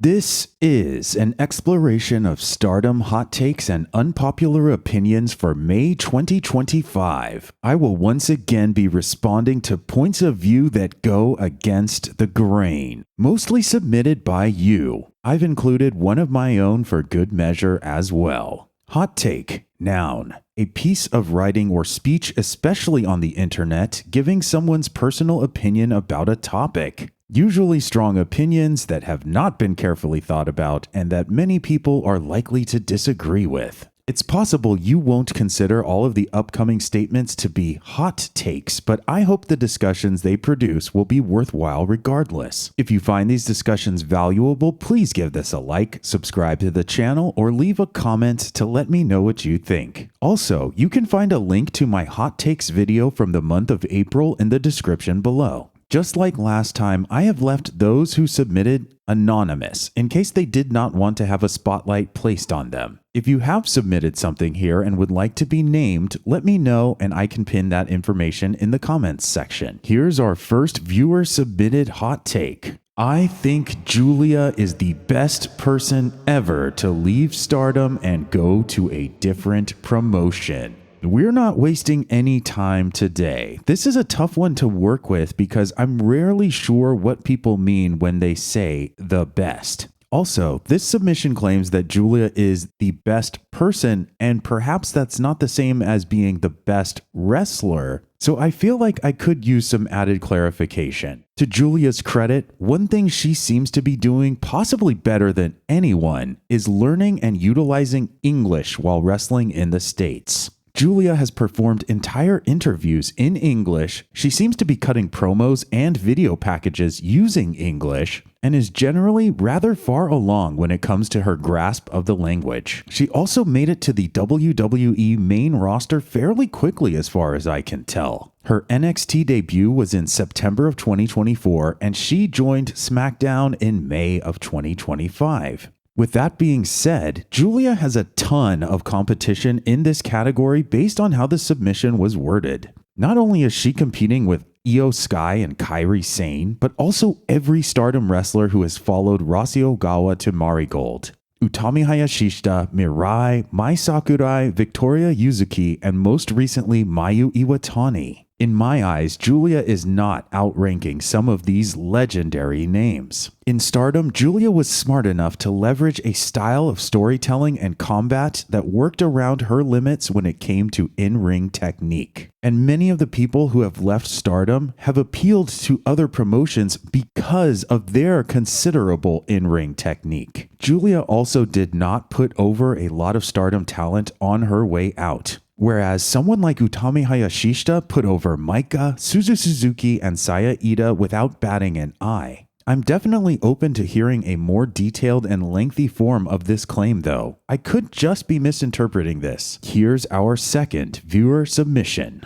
This is an exploration of Stardom hot takes and unpopular opinions for May 2025. I will once again be responding to points of view that go against the grain, mostly submitted by you. I've included one of my own for good measure as well. Hot take, noun, a piece of writing or speech, especially on the internet, giving someone's personal opinion about a topic. Usually strong opinions that have not been carefully thought about and that many people are likely to disagree with. It's possible you won't consider all of the upcoming statements to be hot takes, but I hope the discussions they produce will be worthwhile regardless. If you find these discussions valuable, please give this a like, subscribe to the channel, or leave a comment to let me know what you think. Also, you can find a link to my hot takes video from the month of April in the description below. Just like last time, I have left those who submitted anonymous in case they did not want to have a spotlight placed on them. If you have submitted something here and would like to be named, let me know and I can pin that information in the comments section. Here's our first viewer submitted hot take. I think Giulia is the best person ever to leave Stardom and go to a different promotion. We're not wasting any time today. This is a tough one to work with because I'm rarely sure what people mean when they say the best. Also, this submission claims that Giulia is the best person, and perhaps that's not the same as being the best wrestler, so I feel like I could use some added clarification. To Giulia's credit, one thing she seems to be doing possibly better than anyone is learning and utilizing English while wrestling in the States. Giulia has performed entire interviews in English, she seems to be cutting promos and video packages using English, and is generally rather far along when it comes to her grasp of the language. She also made it to the WWE main roster fairly quickly as far as I can tell. Her NXT debut was in September of 2024, and she joined Smackdown in May of 2025. With that being said, Giulia has a ton of competition in this category based on how the submission was worded. Not only is she competing with Io Sky and Kairi Sane, but also every Stardom wrestler who has followed Rossy Ogawa to Marigold. Utami Hayashishita, Mirai, Mai Sakurai, Victoria Yuzuki, and most recently Mayu Iwatani. In my eyes, Giulia is not outranking some of these legendary names. In Stardom, Giulia was smart enough to leverage a style of storytelling and combat that worked around her limits when it came to in-ring technique. And many of the people who have left Stardom have appealed to other promotions because of their considerable in-ring technique. Giulia also did not put over a lot of Stardom talent on her way out. Whereas someone like Utami Hayashishita put over Maika, Suzu Suzuki, and Saya Ida without batting an eye. I'm definitely open to hearing a more detailed and lengthy form of this claim though. I could just be misinterpreting this. Here's our second viewer submission.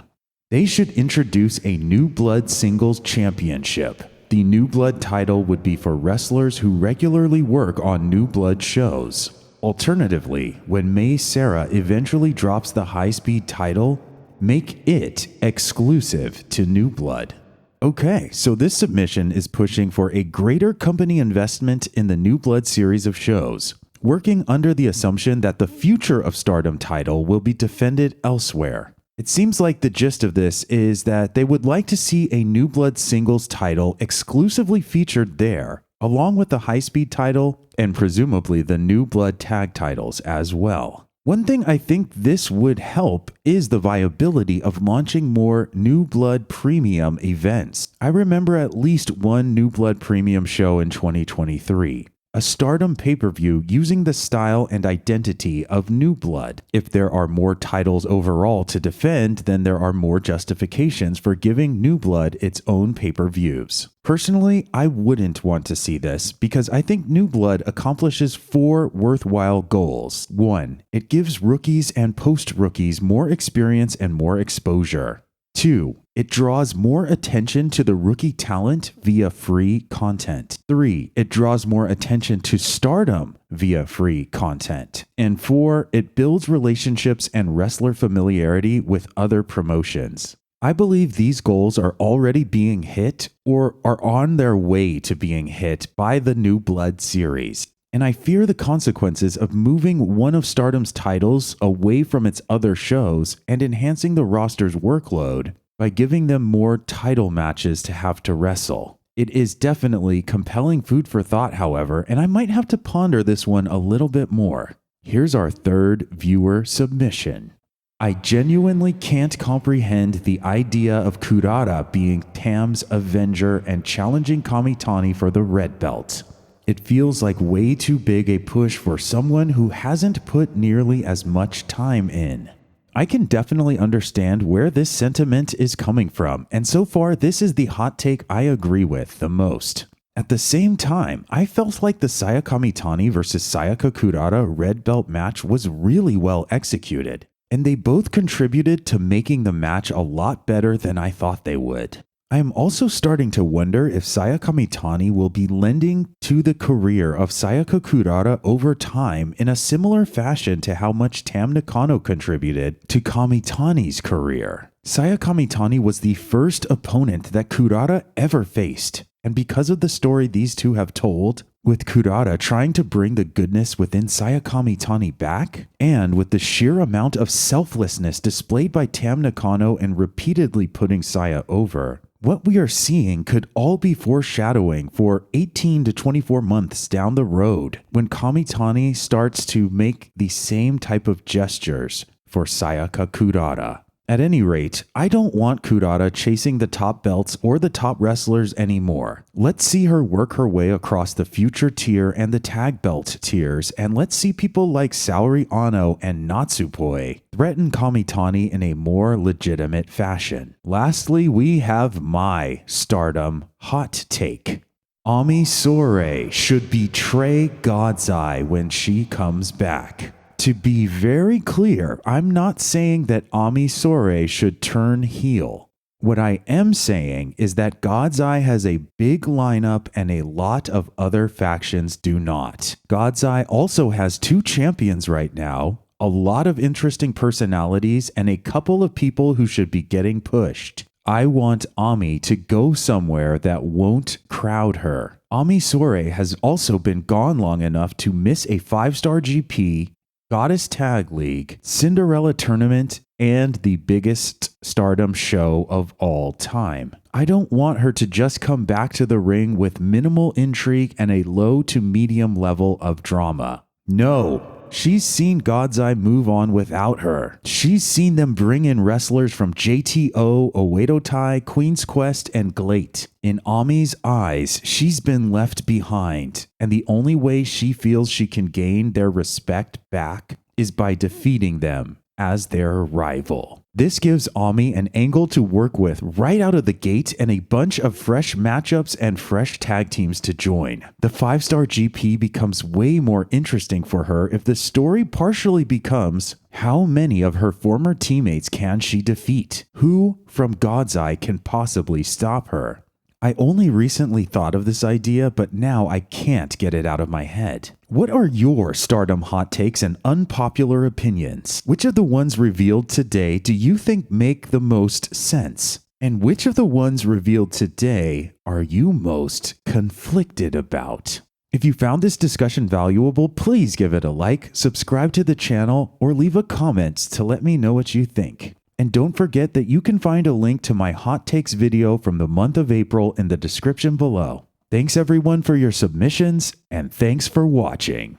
They should introduce a New Blood Singles Championship. The New Blood title would be for wrestlers who regularly work on New Blood shows. Alternatively, when Seira eventually drops the high-speed title, make it exclusive to New Blood. Okay, so this submission is pushing for a greater company investment in the New Blood series of shows, working under the assumption that the future of Stardom title will be defended elsewhere. It seems like the gist of this is that they would like to see a New Blood singles title exclusively featured there, along with the high-speed title and presumably the New Blood tag titles as well. One thing I think this would help is the viability of launching more New Blood premium events. I remember at least one New Blood premium show in 2023. A Stardom pay-per-view using the style and identity of New Blood. If there are more titles overall to defend, then there are more justifications for giving New Blood its own pay-per-views. Personally, I wouldn't want to see this because I think New Blood accomplishes 4 worthwhile goals. 1. It gives rookies and post-rookies more experience and more exposure. 2. It draws more attention to the rookie talent via free content. 3. It draws more attention to Stardom via free content. And 4. It builds relationships and wrestler familiarity with other promotions. I believe these goals are already being hit or are on their way to being hit by the New Blood series. And I fear the consequences of moving one of Stardom's titles away from its other shows and enhancing the roster's workload by giving them more title matches to have to wrestle. It is definitely compelling food for thought, however, and I might have to ponder this one a little bit more. Here's our third viewer submission. I genuinely can't comprehend the idea of Kurara being Tam's Avenger and challenging Kamitani for the red belt. It feels like way too big a push for someone who hasn't put nearly as much time in. I can definitely understand where this sentiment is coming from, and so far this is the hot take I agree with the most. At the same time, I felt like the Saya Kamitani versus Sayaka Kurara red belt match was really well executed, and they both contributed to making the match a lot better than I thought they would. I am also starting to wonder if Saya Kamitani will be lending to the career of Sayaka Kurara over time in a similar fashion to how much Tam Nakano contributed to Kamitani's career. Saya Kamitani was the first opponent that Kurara ever faced, and because of the story these two have told, with Kurara trying to bring the goodness within Saya Kamitani back, and with the sheer amount of selflessness displayed by Tam Nakano and repeatedly putting Saya over, what we are seeing could all be foreshadowing for 18 to 24 months down the road when Kamitani starts to make the same type of gestures for Sayaka Kurara. At any rate, I don't want Kurara chasing the top belts or the top wrestlers anymore. Let's see her work her way across the future tier and the tag belt tiers, and let's see people like Saori Ano and Natsupoi threaten Kamitani in a more legitimate fashion. Lastly, we have my Stardom hot take. Ami Sourei should betray God's Eye when she comes back. To be very clear, I'm not saying that Ami Sourei should turn heel. What I am saying is that God's Eye has a big lineup and a lot of other factions do not. God's Eye also has 2 champions right now, a lot of interesting personalities, and a couple of people who should be getting pushed. I want Ami to go somewhere that won't crowd her. Ami Sourei has also been gone long enough to miss a 5-star GP, Goddess Tag League, Cinderella Tournament, and the biggest Stardom show of all time. I don't want her to just come back to the ring with minimal intrigue and a low to medium level of drama. No, she's seen God's Eye move on without her. She's seen them bring in wrestlers from JTO, Oedo Tai, Queen's Quest, and Glate. In Ami's eyes, she's been left behind, and the only way she feels she can gain their respect back is by defeating them as their rival. This gives Ami an angle to work with right out of the gate and a bunch of fresh matchups and fresh tag teams to join. The 5-star GP becomes way more interesting for her if the story partially becomes how many of her former teammates can she defeat? Who from God's Eye can possibly stop her? I only recently thought of this idea, but now I can't get it out of my head. What are your Stardom hot takes and unpopular opinions? Which of the ones revealed today do you think make the most sense? And which of the ones revealed today are you most conflicted about? If you found this discussion valuable, please give it a like, subscribe to the channel, or leave a comment to let me know what you think. And don't forget that you can find a link to my hot takes video from the month of April in the description below. Thanks everyone for your submissions, and thanks for watching.